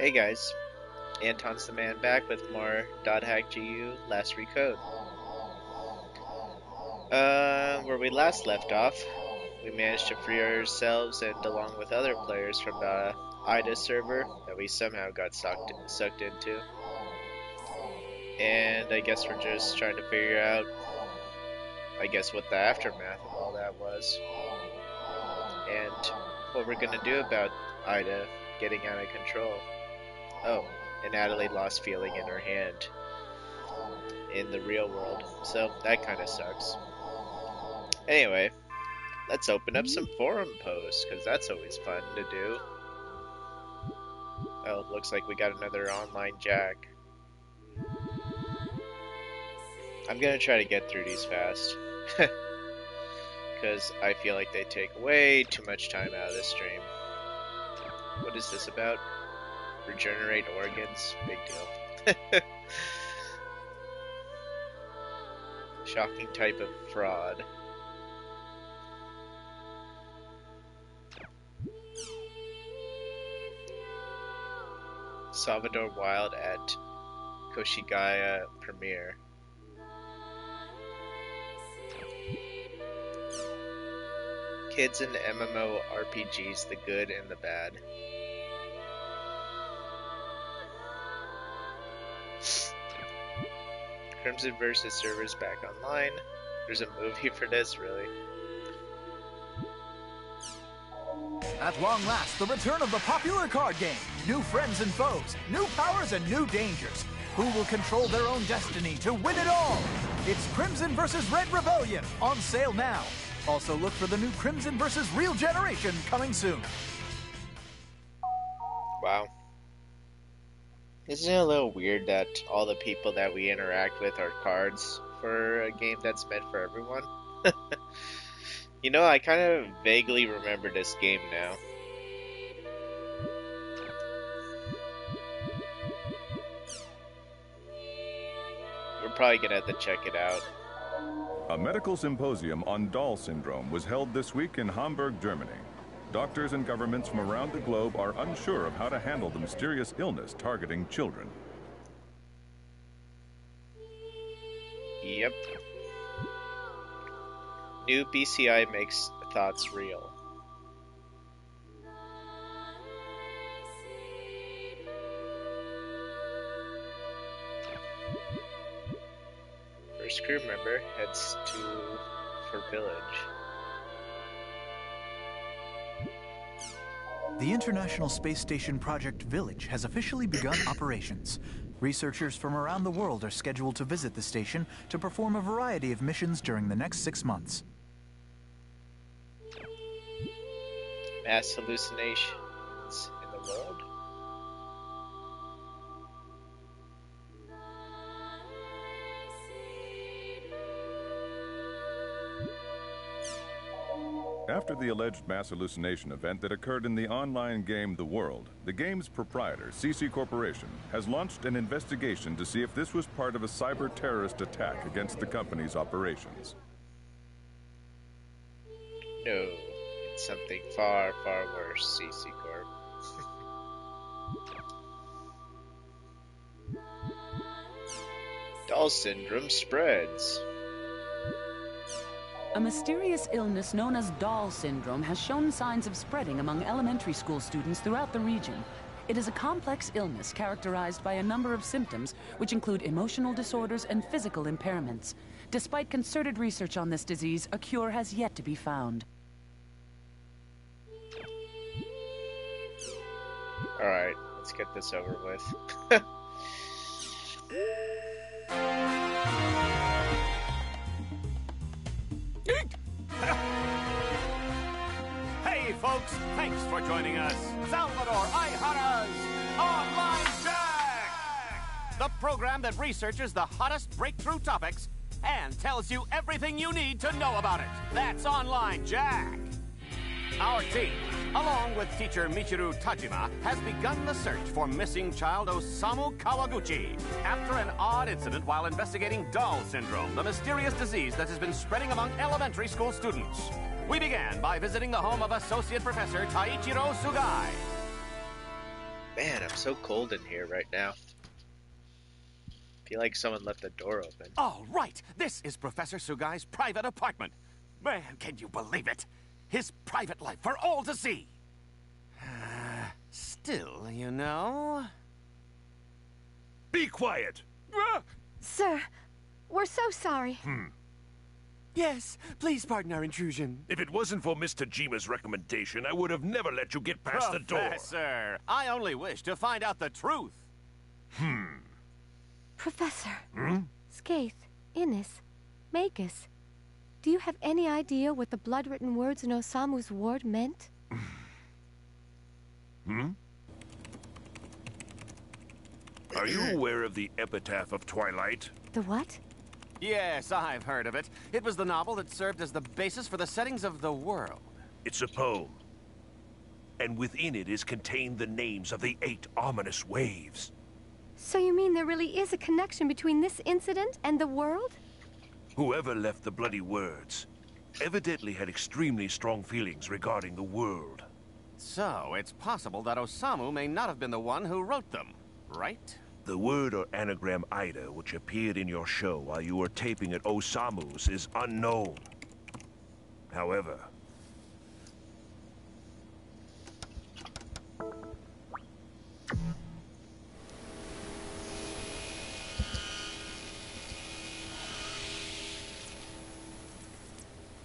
Hey guys, Anton's the man back with more .hack GU Last Recode. Where we last left off, we managed to free ourselves and along with other players from the IDA server that we somehow got sucked into. And I guess we're just trying to figure out, what the aftermath of all that was. And what we're gonna do about IDA getting out of control. Oh, and Adelaide lost feeling in her hand in the real world, so that kind of sucks. Anyway, let's open up some forum posts, because that's always fun to do. Oh, looks like we got another online jack. I'm gonna try to get through these fast, because I feel like they take way too much time out of the stream. What is this about? Regenerate organs? Big deal. Shocking type of fraud. Salvador Wild at Koshigaya premiere. Kids in MMO RPGs, the good and the bad. Crimson vs. servers back online. There's a movie for this, really. At long last, the return of the popular card game. New friends and foes, new powers and new dangers. Who will control their own destiny to win it all? It's Crimson vs. Red Rebellion, on sale now. Also look for the new Crimson vs. Real Generation coming soon. Wow. Isn't it a little weird that all the people that we interact with are cards for a game that's meant for everyone? You know, I kind of vaguely remember this game now. We're probably gonna have to check it out. A medical symposium on Doll syndrome was held this week in Hamburg, Germany. Doctors and governments from around the globe are unsure of how to handle the mysterious illness targeting children. Yep. New BCI makes thoughts real. First crew member heads for village. The International Space Station Project Village has officially begun operations. Researchers from around the world are scheduled to visit the station to perform a variety of missions during the next 6 months. Mass hallucinations in the world? After the alleged mass hallucination event that occurred in the online game The World, the game's proprietor, CC Corporation, has launched an investigation to see if this was part of a cyber-terrorist attack against the company's operations. No, it's something far, far worse, CC Corp. Doll syndrome spreads. A mysterious illness known as Doll syndrome has shown signs of spreading among elementary school students throughout the region. It is a complex illness characterized by a number of symptoms, which include emotional disorders and physical impairments. Despite concerted research on this disease, a cure has yet to be found. Alright, let's get this over with. Hey folks, thanks for joining us. Salvador Ihara's Online Jack! The program that researches the hottest breakthrough topics and tells you everything you need to know about it. That's Online Jack. Our team, along with teacher Michiru Tajima, has begun the search for missing child Osamu Kawaguchi after an odd incident while investigating Doll syndrome, the mysterious disease that has been spreading among elementary school students. We began by visiting the home of Associate Professor Taichiro Sugai. Man, I'm so cold in here right now. Feel like someone left the door open. All right, this is Professor Sugai's private apartment. Man, can you believe it? His private life for all to see. Still, you know... Be quiet! Sir, we're so sorry. Yes, please pardon our intrusion. If it wasn't for Mr. Jima's recommendation, I would have never let you get past the door. Professor, I only wish to find out the truth. Professor. Skaith, Innis, Magus. Do you have any idea what the blood-written words in Osamu's ward meant? Are you aware of the Epitaph of Twilight? The what? Yes, I've heard of it. It was the novel that served as the basis for the settings of the world. It's a poem. And within it is contained the names of the 8 ominous waves. So you mean there really is a connection between this incident and the world? Whoever left the bloody words evidently had extremely strong feelings regarding the world. So, it's possible that Osamu may not have been the one who wrote them, right? The word or anagram Ida, which appeared in your show while you were taping at Osamu's, is unknown. However...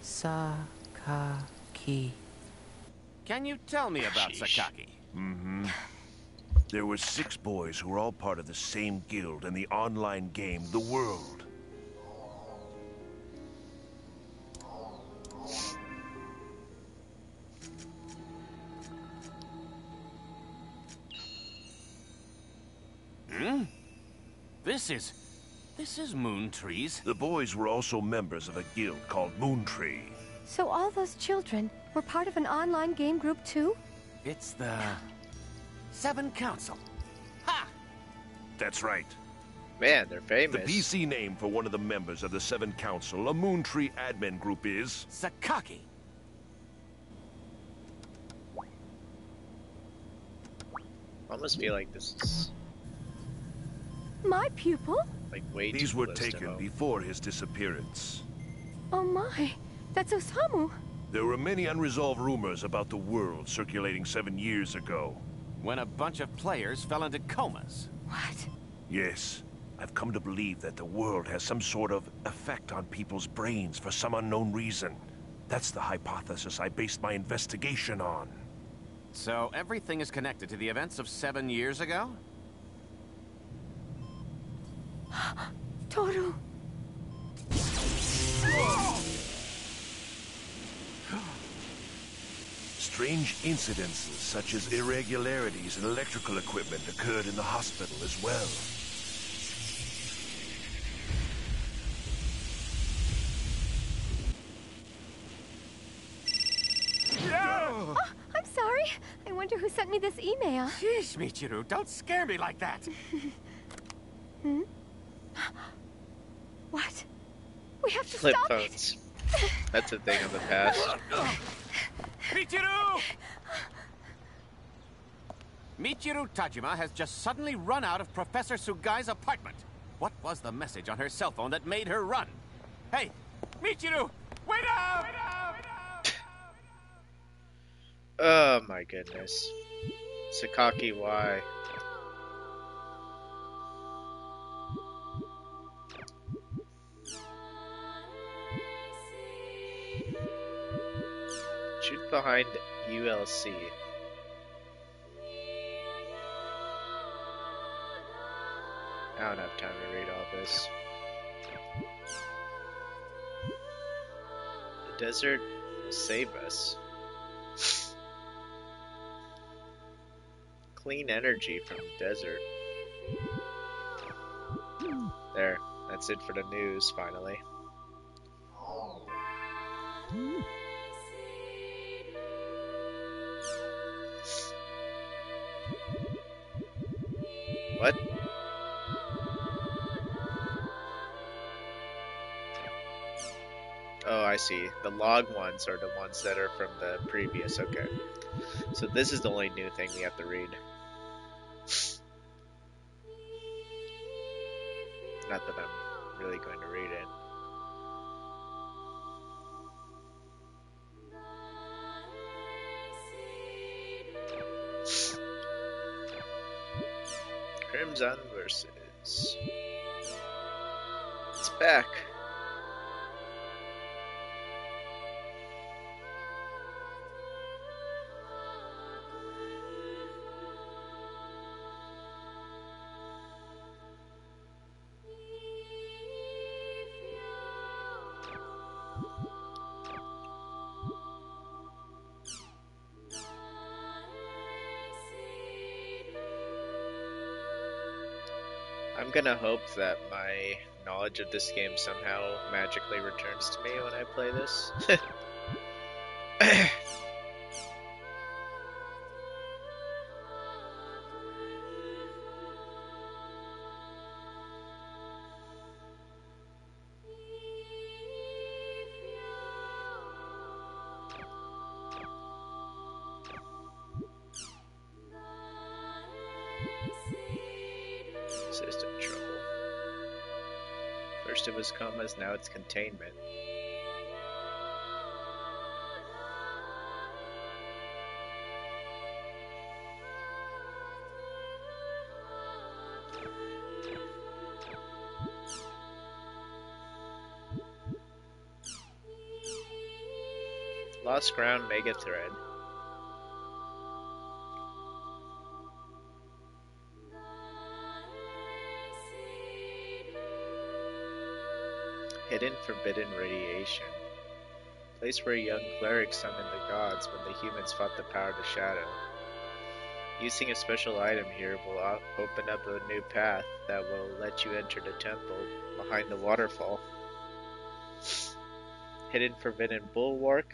Sakaki. Can you tell me about Sheesh. Sakaki? There were 6 boys who were all part of the same guild in the online game, The World. This is Moon Trees. The boys were also members of a guild called Moontree. So all those children were part of an online game group too? It's the... Seven Council. Ha! That's right. Man, they're The famous. PC name for one of the members of the 7 Council, a Moontree admin group, is... Sakaki. Almost feel like this is My pupil? like way These too were close to taken home. before his disappearance. Oh my, that's Osamu. There were many unresolved rumors about the world circulating 7 years ago. When a bunch of players fell into comas. What? Yes, I've come to believe that the world has some sort of effect on people's brains for some unknown reason. That's the hypothesis I based my investigation on. So everything is connected to the events of 7 years ago? Toru. Strange incidences such as irregularities in electrical equipment occurred in the hospital as well. Oh, I'm sorry. I wonder who sent me this email. Sheesh, Michiru, don't scare me like that. What? We have to Flip stop it. phones. That's a thing of the past. Michiru! Michiru Tajima has just suddenly run out of Professor Sugai's apartment. What was the message on her cell phone that made her run? Hey, Michiru, wait up! Oh my goodness. Sakaki, why? Shoot behind ULC. I don't have time to read all this. The desert will save us. Clean energy from the desert. There, that's it for the news, finally. What? Oh, I see. The log ones are the ones that are from the previous. Okay. So this is the only new thing we have to read. Not that I'm really going to read it. Crimson versus. It's back. I'm gonna hope that my knowledge of this game somehow magically returns to me when I play this. System trouble. First it was comas, now it's containment. Lost ground, mega thread. Hidden forbidden radiation. Place where a young cleric summoned the gods when the humans fought the power of the shadow. Using a special item here will open up a new path that will let you enter the temple behind the waterfall. Hidden forbidden bulwark.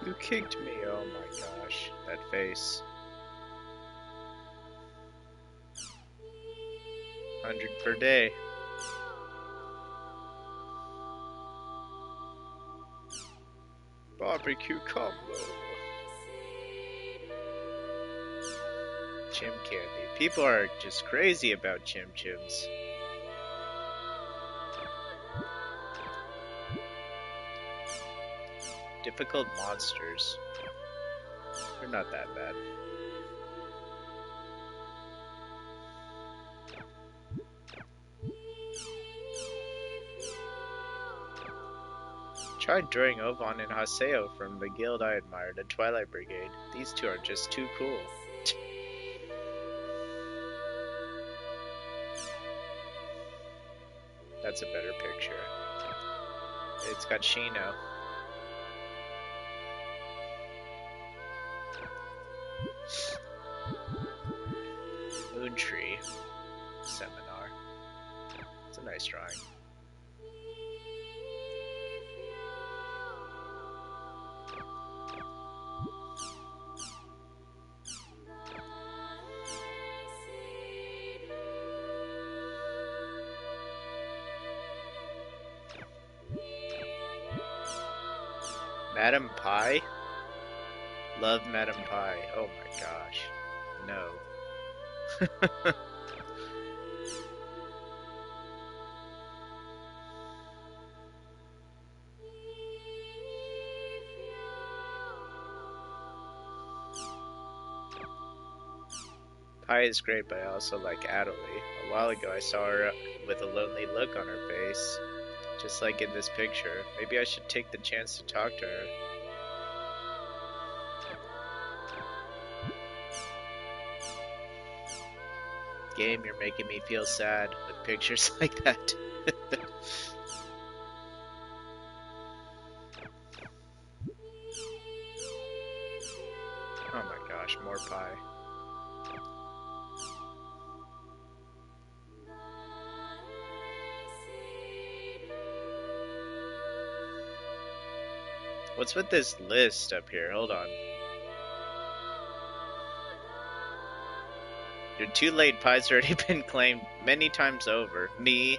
You kicked me, oh my gosh, that face. 100 per day. Barbecue combo. Chim candy. People are just crazy about chim chims. Difficult monsters. They're not that bad. Tried drawing Ovan and Haseo from the guild I admired, the Twilight Brigade. These two are just too cool. That's a better picture. It's got Shino. Moon Tree Seminar. It's a nice drawing. Madam Pie? Love Madam Pie. Oh my gosh. No. Pie is great, but I also like Adelie. A while ago I saw her with a lonely look on her face, just like in this picture. Maybe I should take the chance to talk to her. Game, you're making me feel sad with pictures like that. Oh my gosh, more pie. What's with this list up here? Hold on. You're too late. Pie's already been claimed many times over. Me,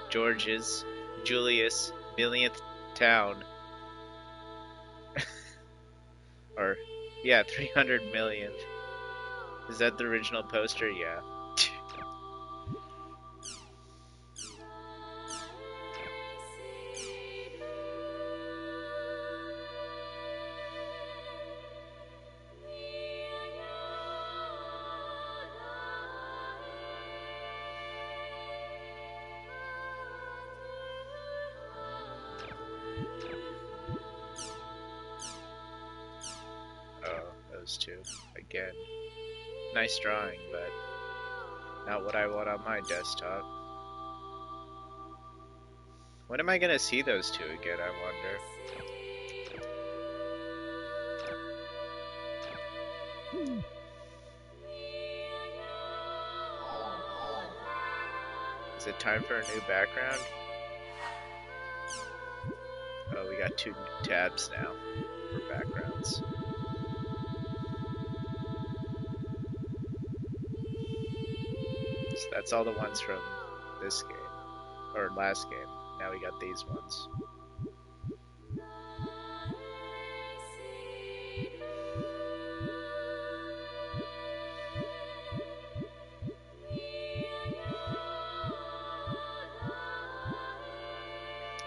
George's, Julius, millionth town. Or, yeah, 300 millionth. Is that the original poster? Yeah. Those two. Again. Nice drawing, but not what I want on my desktop. When am I gonna see those two again, I wonder? Is it time for a new background? Oh, we got 2 tabs now for backgrounds. So that's all the ones from this game, or last game. Now we got these ones.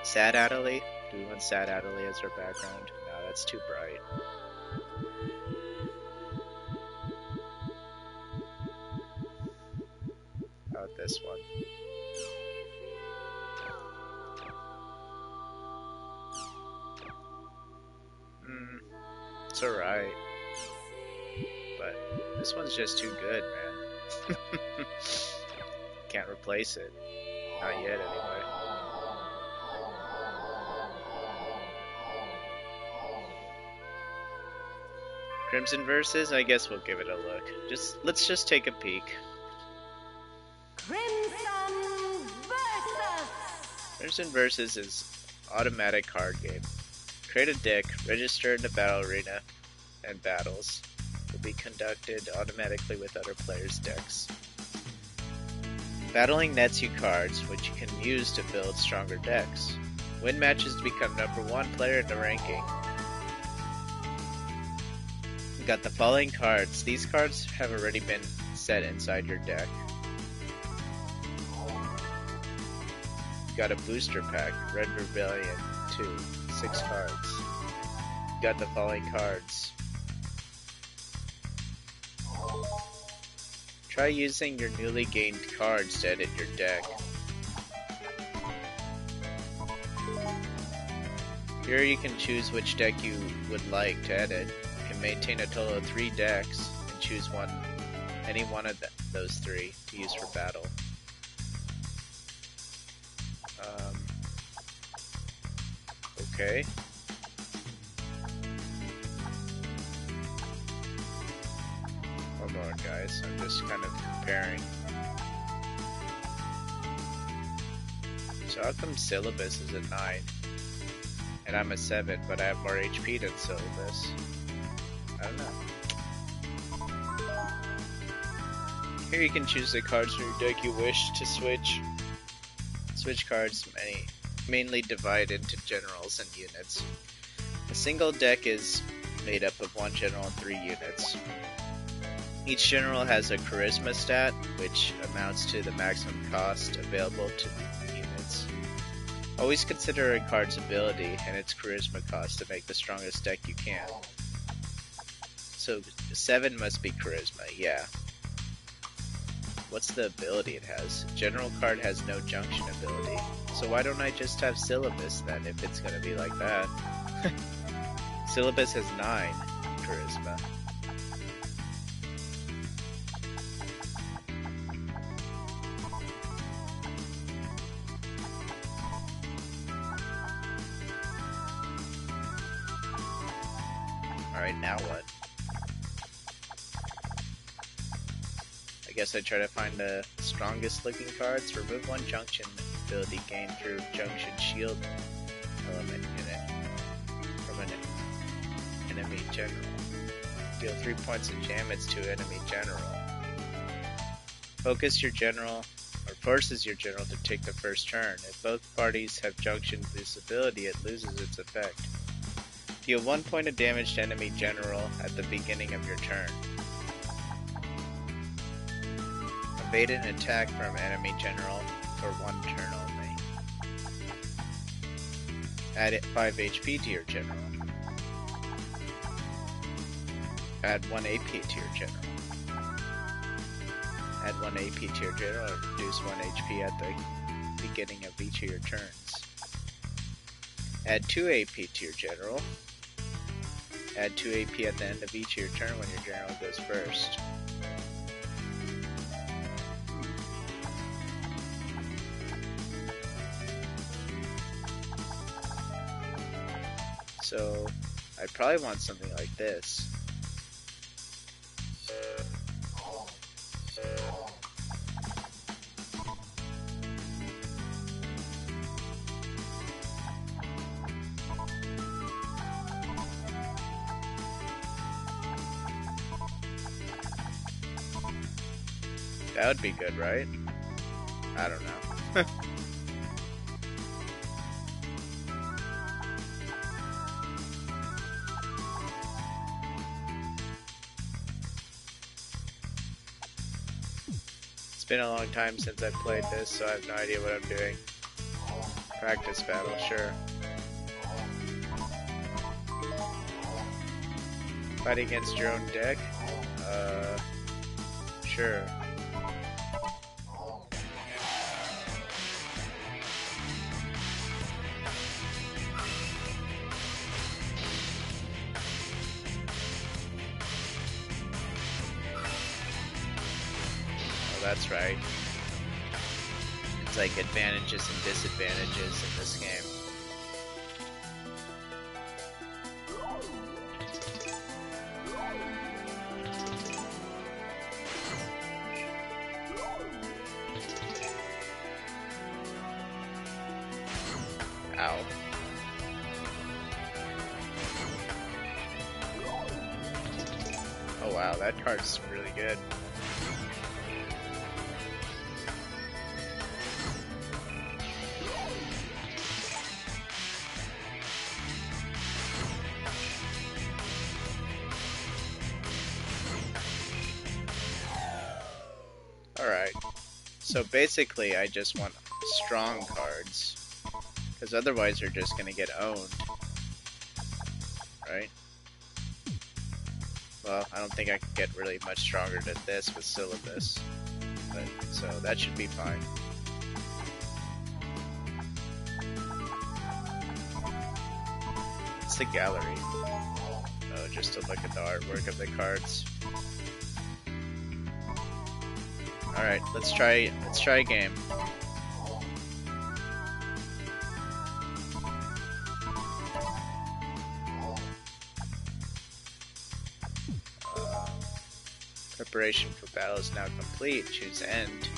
Sad Adderley? Do we want Sad Adderley as our background? No, that's too bright. How about this one? It's alright. But this one's just too good, man. Can't replace it. Not yet, anyway. Crimson Versus? I guess we'll give it a look. Let's just take a peek. Crimson Versus! Crimson Versus is automatic card game. Create a deck, register in the battle arena, and battles will be conducted automatically with other players' decks. Battling nets you cards, which you can use to build stronger decks. Win matches to become #1 player in the ranking. You got the following cards. These cards have already been set inside your deck. You got a booster pack, Red Rebellion 2, 6 cards. You got the following cards. Try using your newly gained cards to edit your deck. Here you can choose which deck you would like to edit. You can maintain a total of 3 decks and choose any one of those 3 to use for battle. Okay. Hold on, guys. I'm just kind of comparing. So how come Syllabus is a 9? And I'm a 7, but I have more HP than Syllabus? I don't know. Here you can choose the cards from your deck you wish to switch. Switch cards mainly divide into generals and units. A single deck is made up of 1 general and 3 units. Each general has a charisma stat, which amounts to the maximum cost available to units. Always consider a card's ability and its charisma cost to make the strongest deck you can. So 7 must be charisma, yeah. What's the ability it has? General card has no junction ability. So why don't I just have Syllabus then, if it's gonna be like that? Syllabus has 9 charisma. Alright, now what? I guess I try to find the strongest looking cards. Remove 1 junction ability gained through junction shield element unit. enemy general. Deal 3 points of damage to enemy general. Focus your general, or forces your general to take the first turn. If both parties have junctioned this ability, it loses its effect. Deal 1 point of damage to enemy general at the beginning of your turn. Evade an attack from enemy general for 1 turn only. Add 5 HP to your general. Add 1 AP to your general. Add 1 AP to your general and reduce 1 HP at the beginning of each of your turns. Add 2 AP to your general. Add 2 AP at the end of each of your turn when your general goes first. So, I probably want something like this. That would be good, right? I don't know. It's been a long time since I played this, so I have no idea what I'm doing. Practice battle, sure. Fight against your own deck? Sure. That's right. It's like advantages and disadvantages in this game. Ow. Oh wow, that card's really good. Alright, so basically I just want strong cards, because otherwise they're just going to get owned, right? Well, I don't think I can get really much stronger than this with Syllabus, but so that should be fine. It's the gallery. Oh, just to look at the artwork of the cards. Alright, let's try a game. Preparation for battle is now complete. Choose end.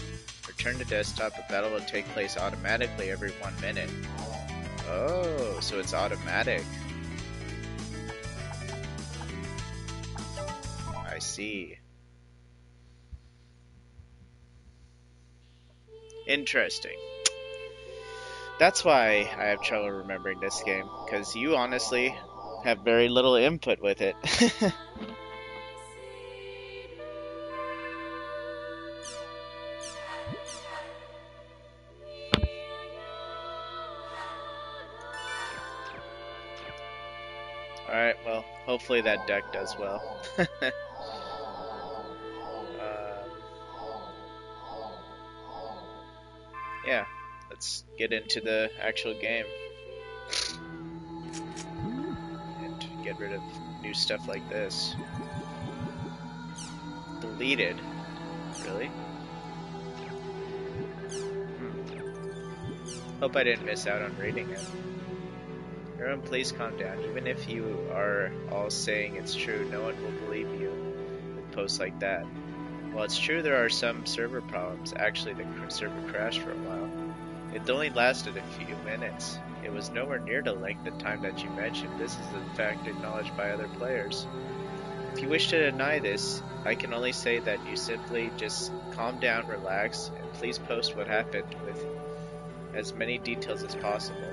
Return to desktop. A battle will take place automatically every 1 minute. Oh, so it's automatic. I see. Interesting. That's why I have trouble remembering this game, because you honestly have very little input with it. Alright, well, hopefully that deck does well. Yeah, let's get into the actual game. And get rid of new stuff like this. Deleted? Really? Hope I didn't miss out on reading it. Everyone, please calm down. Even if you are all saying it's true, no one will believe you with posts like that. Well, it's true there are some server problems. Actually, the server crashed for a while. It only lasted a few minutes. It was nowhere near the length of time that you mentioned. This is in fact acknowledged by other players. If you wish to deny this, I can only say that you simply just calm down, relax, and please post what happened with as many details as possible.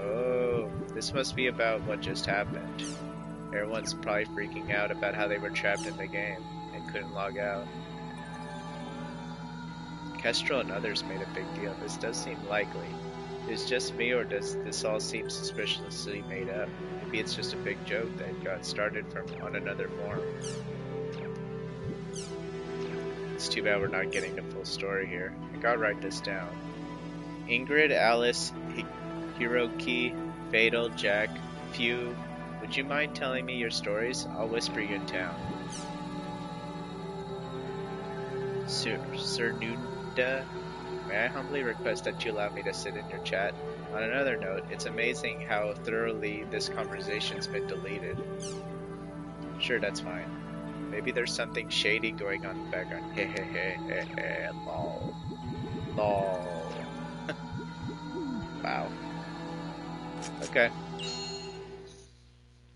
Oh, this must be about what just happened. Everyone's probably freaking out about how they were trapped in the game and couldn't log out. Kestrel and others made a big deal. This does seem likely. Is it just me, or does this all seem suspiciously made up? Maybe it's just a big joke that got started on another forum. It's too bad we're not getting the full story here. I gotta write this down. Ingrid, Alice, Hiroki, Fatal, Jack, Few, would you mind telling me your stories? I'll whisper you in town. Sir Nunda, may I humbly request that you allow me to sit in your chat? On another note, it's amazing how thoroughly this conversation's been deleted. Sure, that's fine. Maybe there's something shady going on in the background. Hehehe, lol. Lol. Wow. Okay.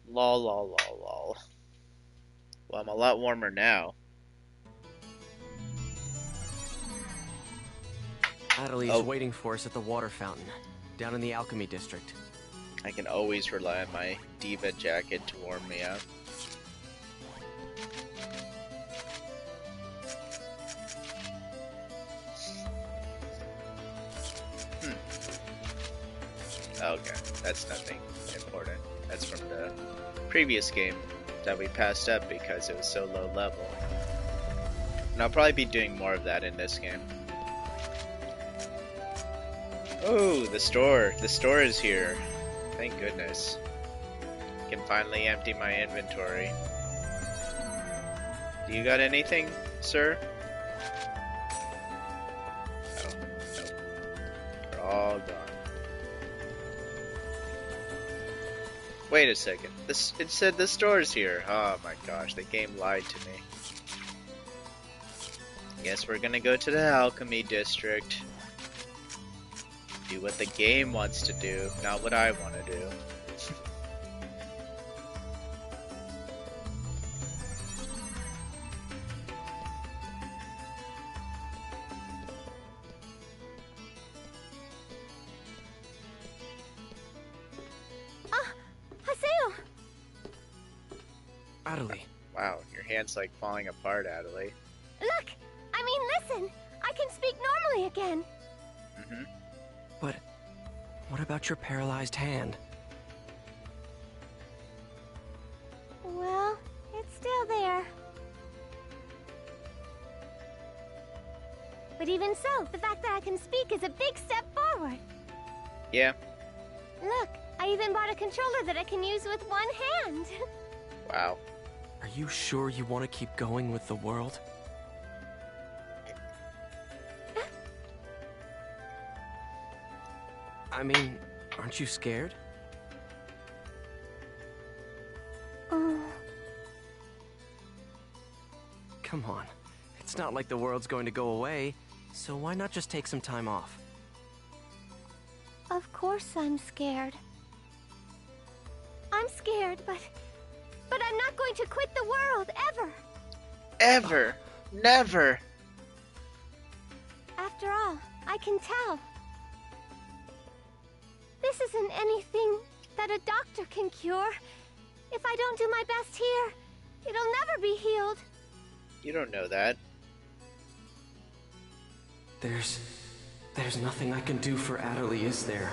Lol, lol, lol, lol. Well, I'm a lot warmer now. Adelie's waiting for us at the water fountain, down in the alchemy district. I can always rely on my diva jacket to warm me up. Okay, that's nothing important. That's from the previous game that we passed up because it was so low level. And I'll probably be doing more of that in this game. Oh, the store. The store is here. Thank goodness. I can finally empty my inventory. Do you got anything, sir? Oh, no. They're all gone. Wait a second. It said the store's here. Oh my gosh, the game lied to me. Guess we're gonna go to the alchemy district. Do what the game wants to do, not what I want to do. Haseo! Adelie. Wow, your hand's like falling apart, Adelie. Look! I mean, listen! I can speak normally again! Mm-hmm. But what about your paralyzed hand? Well, it's still there. But even so, the fact that I can speak is a big step forward. Yeah. Look, I even bought a controller that I can use with one hand. Wow. Are you sure you want to keep going with the world? I mean, aren't you scared? Oh. Come on. It's not like the world's going to go away, so why not just take some time off? Of course I'm scared. I'm scared, but I'm not going to quit the world, ever. Ever. Never. After all, I can tell. This isn't anything that a doctor can cure. If I don't do my best here, it'll never be healed. You don't know that. There's nothing I can do for Adelie, is there?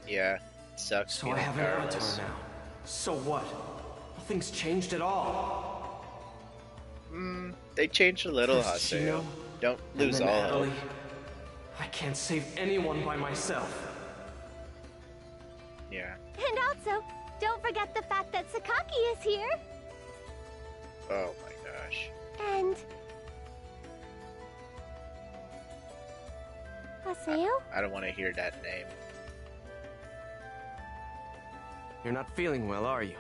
Yeah, it sucks. So I have an avatar now. So what? Nothing's changed at all. They changed a little, First Haseo. Shino, Don't and lose then all Adelie. hope. I can't save anyone by myself. Yeah. And also, don't forget the fact that Sakaki is here. Oh my gosh. And... Haseo? I don't want to hear that name. You're not feeling well, are you?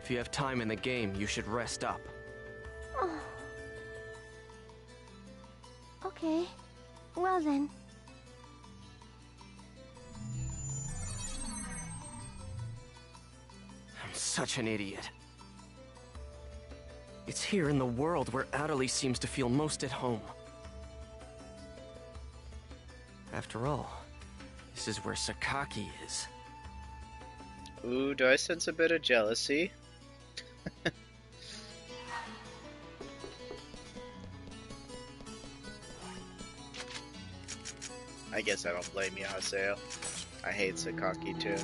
If you have time in the game, you should rest up. Oh. Okay. Well then. such an idiot. It's here in the world where Adelie seems to feel most at home. After all, this is where Sakaki is. Ooh, do I sense a bit of jealousy? I guess I don't blame you, Haseo. I hate Sakaki too.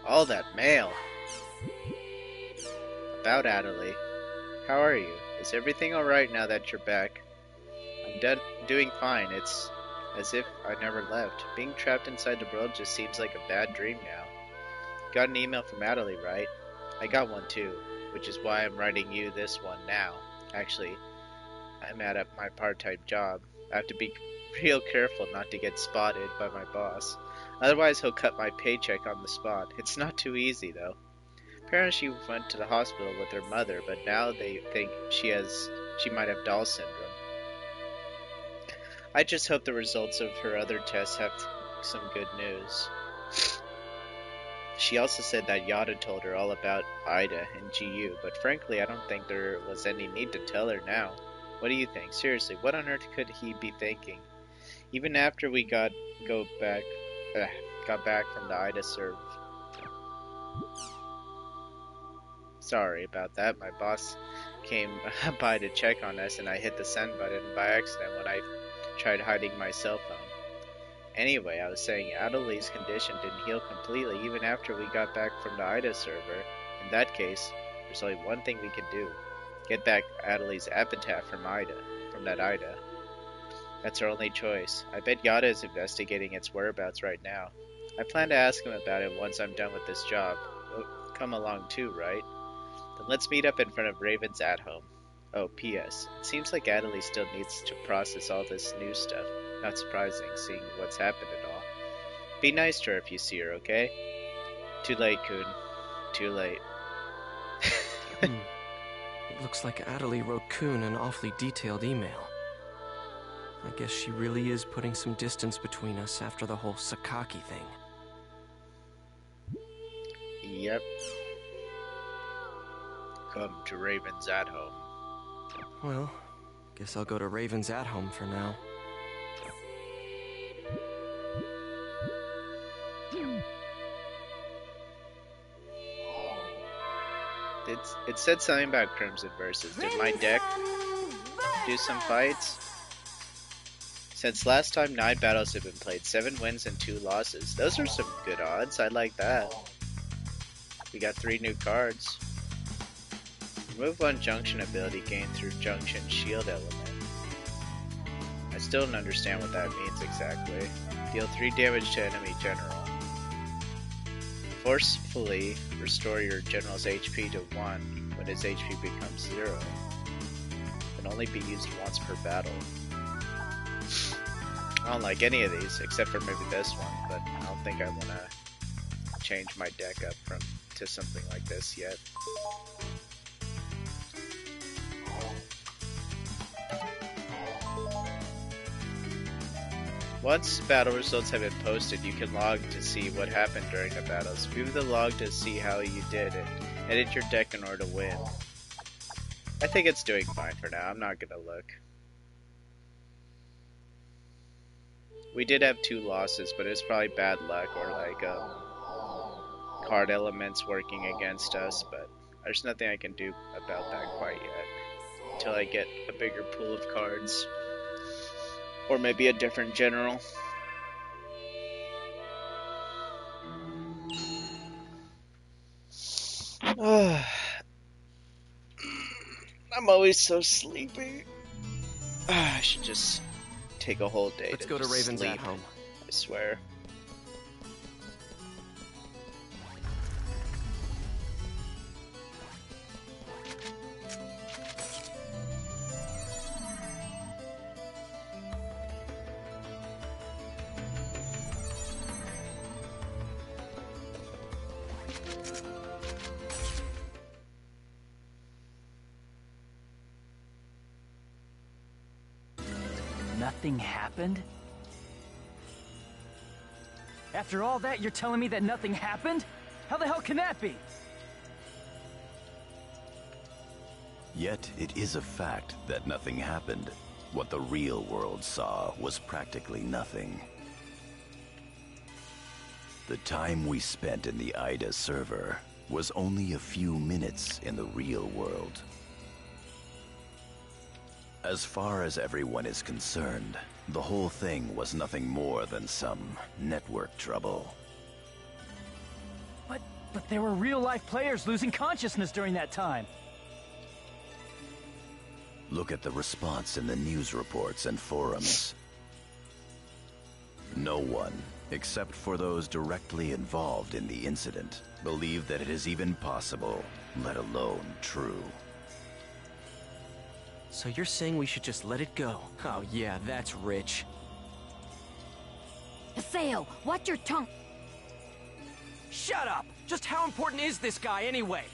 All that mail. About Adelie. How are you? Is everything alright now that you're back? I'm doing fine. It's as if I never left. Being trapped inside the world just seems like a bad dream now. Got an email from Adelie, right? I got one too, which is why I'm writing you this one now. Actually, I'm at my part-time job. I have to be real careful not to get spotted by my boss. Otherwise, he'll cut my paycheck on the spot. It's not too easy, though. Apparently, she went to the hospital with her mother, but now they think she might have Doll syndrome. I just hope the results of her other tests have some good news. She also said that Yada told her all about Ida and GU, but frankly, I don't think there was any need to tell her now. What do you think? Seriously, what on earth could he be thinking? Even after we got back from the Ida serve. Sorry about that. My boss came by to check on us, and I hit the send button by accident when I tried hiding my cell phone. Anyway, I was saying Adelie's condition didn't heal completely even after we got back from the Ida server. In that case, there's only one thing we can do. Get back Adelie's epitaph from that Ida. That's our only choice. I bet Yada is investigating its whereabouts right now. I plan to ask him about it once I'm done with this job. You'll come along too, right? Then let's meet up in front of Raven's at home. Oh, P.S. It seems like Adelie still needs to process all this new stuff. Not surprising, seeing what's happened and all. Be nice to her if you see her, okay? Too late, Kun. Too late. It looks like Adelie wrote Kun an awfully detailed email. I guess she really is putting some distance between us after the whole Sakaki thing. Yep. Come to Raven's at home. Well, guess I'll go to Raven's at home for now. It said something about Crimson Versus. Did my deck do some fights? Since last time 9 battles have been played, 7 wins and 2 losses. Those are some good odds. I like that. We got 3 new cards. Remove 1 junction ability gained through junction shield element. I still don't understand what that means exactly. Deal 3 damage to enemy general. Forcefully restore your general's HP to 1 when his HP becomes 0. Can only be used once per battle. I don't like any of these, except for maybe this one, but I don't think I want to change my deck up to something like this yet. Once battle results have been posted, you can log to see what happened during the battles. View the log to see how you did it. Edit your deck in order to win. I think it's doing fine for now. I'm not gonna look. We did have 2 losses, but it's probably bad luck or like card elements working against us, but there's nothing I can do about that quite yet. Until I get a bigger pool of cards. Or maybe a different general. I'm always so sleepy. I should just take a whole day. Let's go to Raven's sleep. at home. I swear. nothing happened? After all that, you're telling me that nothing happened? How the hell can that be? Yet it is a fact that nothing happened. What the real world saw was practically nothing. The time we spent in the IDA server was only a few minutes in the real world. As far as everyone is concerned, the whole thing was nothing more than some network trouble. But there were real-life players losing consciousness during that time. Look at the response in the news reports and forums. No one, except for those directly involved in the incident, believe that it is even possible, let alone true. So you're saying we should just let it go? Oh yeah, that's rich. Haseo, watch your tongue. Shut up! Just how important is this guy anyway?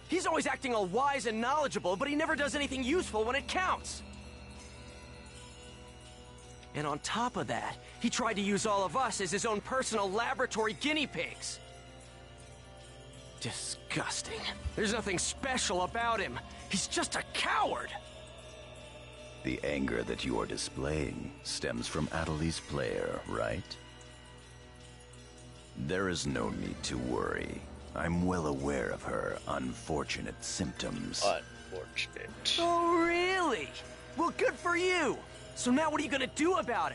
He's always acting all wise and knowledgeable, but he never does anything useful when it counts. And on top of that, he tried to use all of us as his own personal laboratory guinea pigs. Disgusting. There's nothing special about him. He's just a coward. The anger that you are displaying stems from Adeli's player, right? There is no need to worry. I'm well aware of her unfortunate symptoms. Unfortunate. Oh, really? Well, good for you. So now what are you gonna do about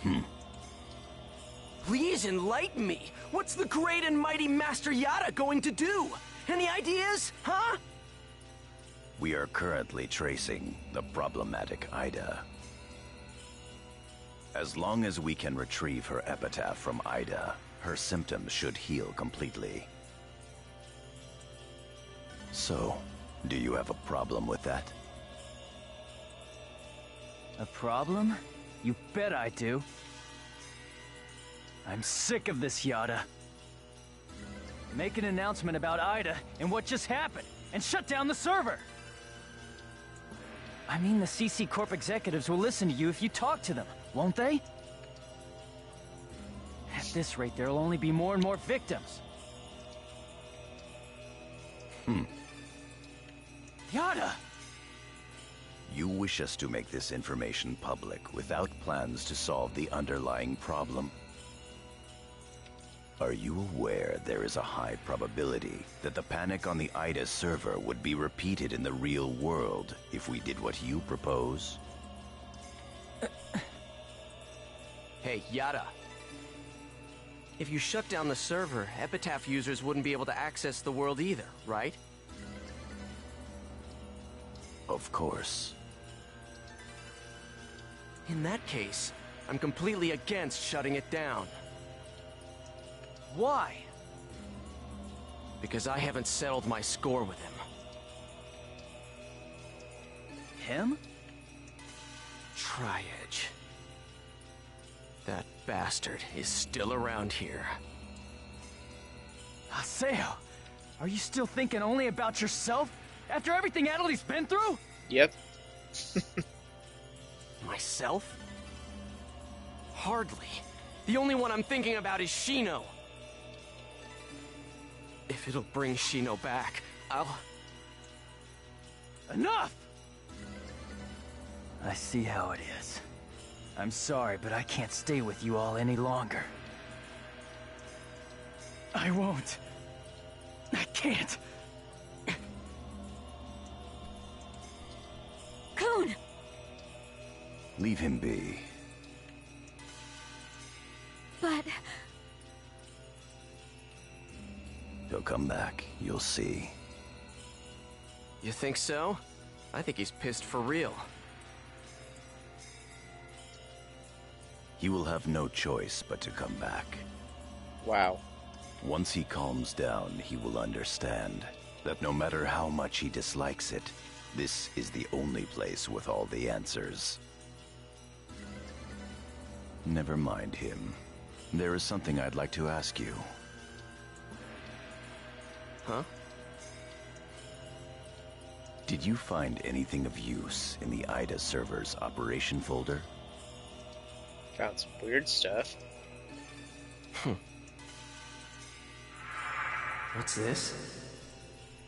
it? Please enlighten me. What's the great and mighty Master Yada going to do? Any ideas, huh? We are currently tracing the problematic Ida. As long as we can retrieve her epitaph from Ida, her symptoms should heal completely. So, do you have a problem with that? A problem? You bet I do. I'm sick of this, Yada. Make an announcement about Ida and what just happened, and shut down the server! I mean, the CC Corp executives will listen to you if you talk to them, won't they? At this rate, there'll only be more and more victims. Yada! You wish us to make this information public without plans to solve the underlying problem? Are you aware there is a high probability that the panic on the IDA server would be repeated in the real world if we did what you propose? Hey, Yada. If you shut down the server, Epitaph users wouldn't be able to access the world either, right? Of course. In that case, I'm completely against shutting it down. Why? Because I haven't settled my score with him. Him? Tri-Edge. That bastard is still around here. Haseo, are you still thinking only about yourself? After everything Adeli's been through? Yep. Myself? Hardly. The only one I'm thinking about is Shino. If it'll bring Shino back, I'll... Enough! I see how it is. I'm sorry, but I can't stay with you all any longer. I won't. I can't. Kun! Leave him be. But... He'll come back, you'll see. You think so? I think he's pissed for real. He will have no choice but to come back. Wow. Once he calms down, he will understand that no matter how much he dislikes it, this is the only place with all the answers. Never mind him. There is something I'd like to ask you. Huh? Did you find anything of use in the IDA server's operation folder? Found some weird stuff. What's this?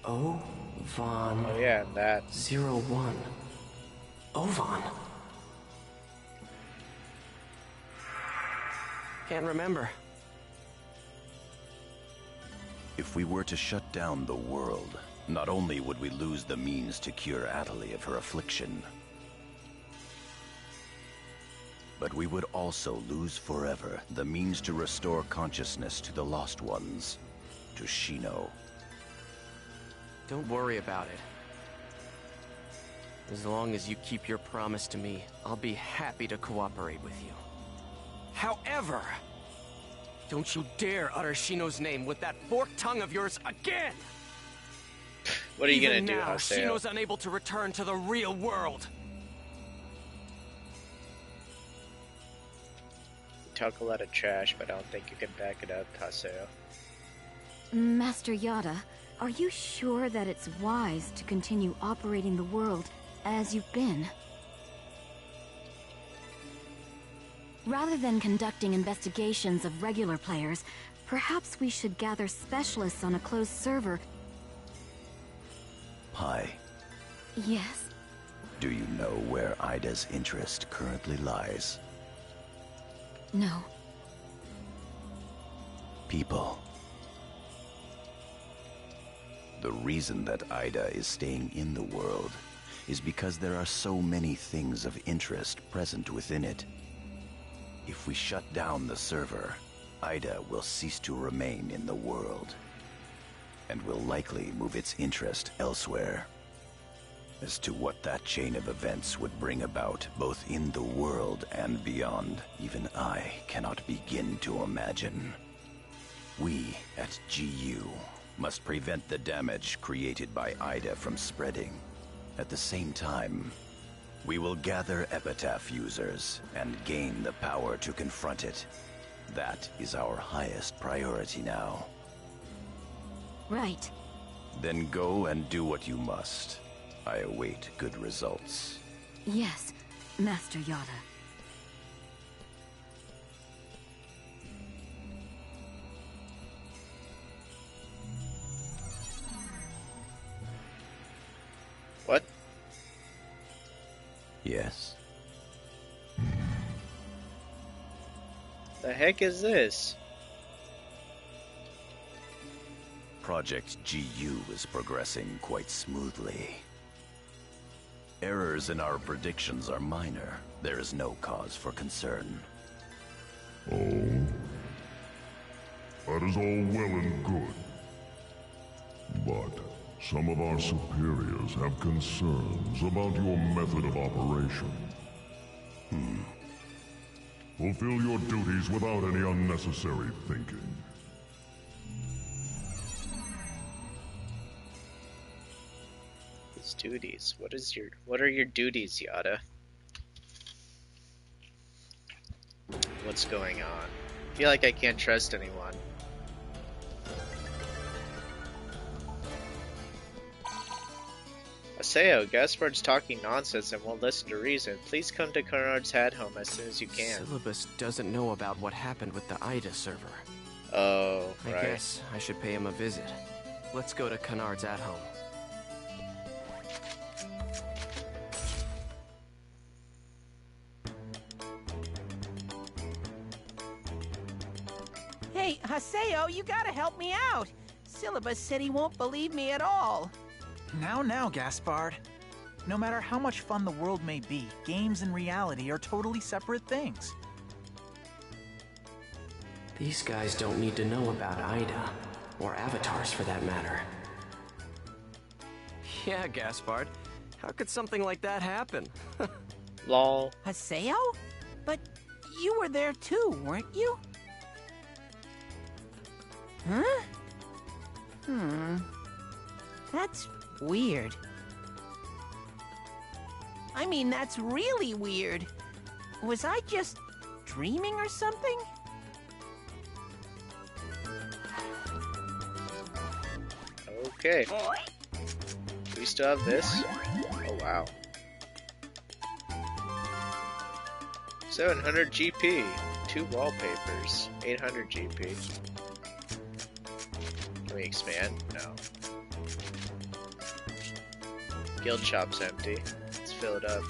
O Von. Oh yeah, and that. 01. Ovan. Can't remember. If we were to shut down the world, not only would we lose the means to cure Atali of her affliction, but we would also lose forever the means to restore consciousness to the lost ones, to Shino. Don't worry about it. As long as you keep your promise to me, I'll be happy to cooperate with you. However, don't you dare utter Shino's name with that forked tongue of yours again! What are you Even gonna do, now, Haseo? Shino's unable to return to the real world. You talk a lot of trash, but I don't think you can back it up, Haseo. Master Yada, are you sure that it's wise to continue operating the world as you've been? Rather than conducting investigations of regular players, perhaps we should gather specialists on a closed server. Pi, Yes? do you know where Ida's interest currently lies? No. People. The reason that Ida is staying in the world is because there are so many things of interest present within it. If we shut down the server, Ida will cease to remain in the world, and will likely move its interest elsewhere. As to what that chain of events would bring about, both in the world and beyond, even I cannot begin to imagine. We at GU must prevent the damage created by Ida from spreading. At the same time, we will gather Epitaph users and gain the power to confront it. That is our highest priority now. Right. Then go and do what you must. I await good results. Yes, Master Yada. What? Yes. The heck is this? Project GU is progressing quite smoothly. Errors in our predictions are minor. There is no cause for concern. Oh? That is all well and good. But some of our superiors have concerns about your method of operation. Fulfill your duties without any unnecessary thinking. His duties. What are your duties, Yada? What's going on? I feel like I can't trust anyone. Aseo, Gaspard's talking nonsense and won't listen to reason. Please come to Conrad's Hat Home as soon as you can. Syllabus doesn't know about what happened with the Ida server. Oh, I right. guess I should pay him a visit. Let's go to Canard's at home. Hey, Haseo, you gotta help me out. Syllabus said he won't believe me at all. Now, Gaspard. No matter how much fun the world may be, games and reality are totally separate things. These guys don't need to know about Ida, or avatars for that matter. Yeah, Gaspard. How could something like that happen? Lol. Haseo? But you were there too, weren't you? Huh? That's weird. I mean, that's really weird. Was I just dreaming or something? Okay. we still have this? Oh wow. 700 GP. 2 wallpapers. 800 GP. Can we expand? No. Guild shop's empty. Let's fill it up.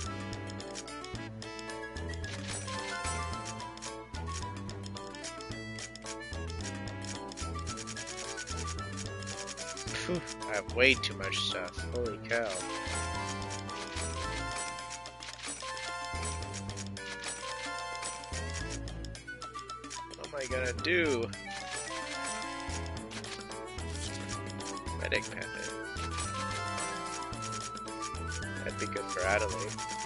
Phew, I have way too much stuff. Holy cow. What am I gonna do? Medic pendant. That'd be good for Adelaide.